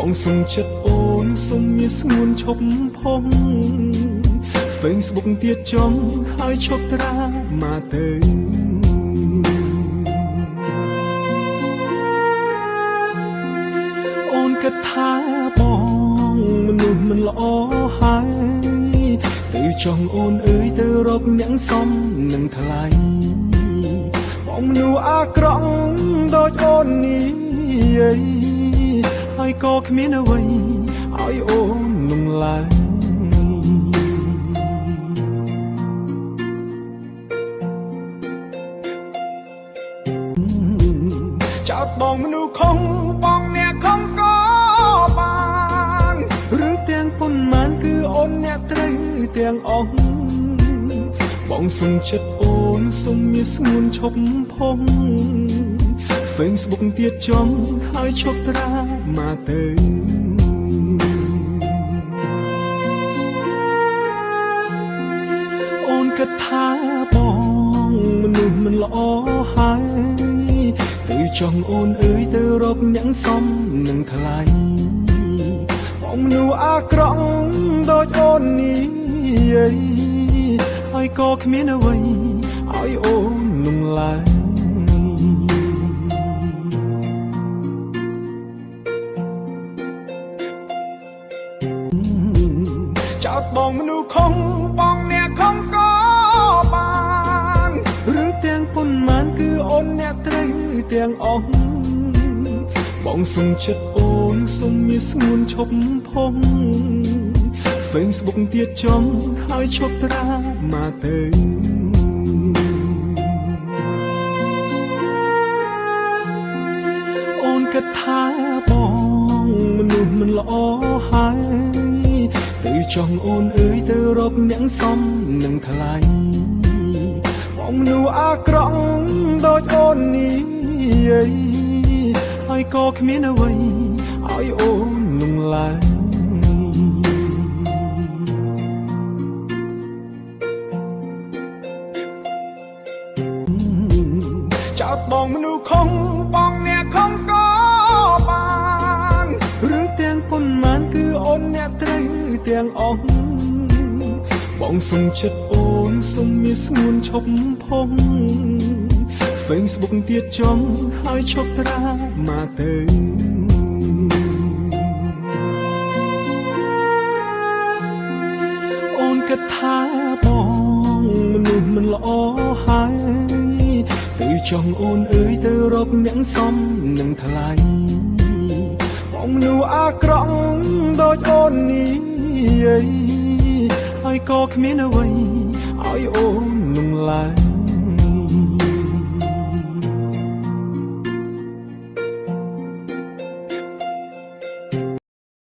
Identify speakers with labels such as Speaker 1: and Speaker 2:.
Speaker 1: បងសុំចិត្តអូនសុំមានស្ងួនឈប់ផង Facebook ទៀតចំហើយឈប់ត្រាមកទៅអូនគិតថាបងមនុស្សមិនល្អហើយទៅចង់អូនអើយទៅរកអ្នកសមនឹងថ្លៃបងមនុស្សអាក្រក់ដូចអូននេះហើយក៏គ្មានអ្វីឲ្យអូននឹងឡើយចោតបងមនុស្សខុសបងអ្នកខំក៏បានរឿងទាំងប៉ុន្មានគឺអូនអ្នកត្រូវទាំងអស់បងសុំចិត្តអូនសុំមានស្ងួនឈប់ផង Facebook ទៀតចំហើយឈប់ត្រាមកទៅអូនគិតថាបងមនុស្សមិនល្អហើយទៅចង់អូនអើយទៅរកអ្នកសមនឹងថ្លៃបងមនុស្សអាក្រក់ដូចអូននេះហើយក៏គ្មានអ្វីឲ្យអូននឹងឡើយចោតបងមនុស្សខុសបងអ្នកខំក៏បានរឿងទាំងប៉ុន្មានគឺអូនអ្នកត្រូវទាំងអស់បងសុំចិត្តអូនសុំមានស្ងួនឈប់ផង Facebook ទៀតចំហើយឈប់ត្រាមកទៅអូនគិតថាបងមនុស្សមិនល្អហើយទៅចង់អូនអើយទៅរកអ្នកសមនឹងថ្លៃបងមនុស្សអាក្រក់ដូចអូននេះហើយក៏គ្មានអ្វីឲ្យអូននឹងឡើយចោតបងមនុស្សខុសបងអ្នកខំក៏បានរឿងទាំងប៉ុន្មានគឺអូនអ្នកត្រូវទាំងអស់បងសុំចិត្តអូនសុំមានស្ងួនឈប់ផង Facebook ទៀតចំហើយឈប់ត្រាមកទៅអូនគិតថាបងមនុស្សមិនល្អហើយទៅចង់អូនអើយទៅរកអ្នកសមនឹងថ្លៃបងមនុស្សអាក្រក់ដូចអូននេះហើយក៏គ្មានអ្វីឲ្យអូននឹងឡើយ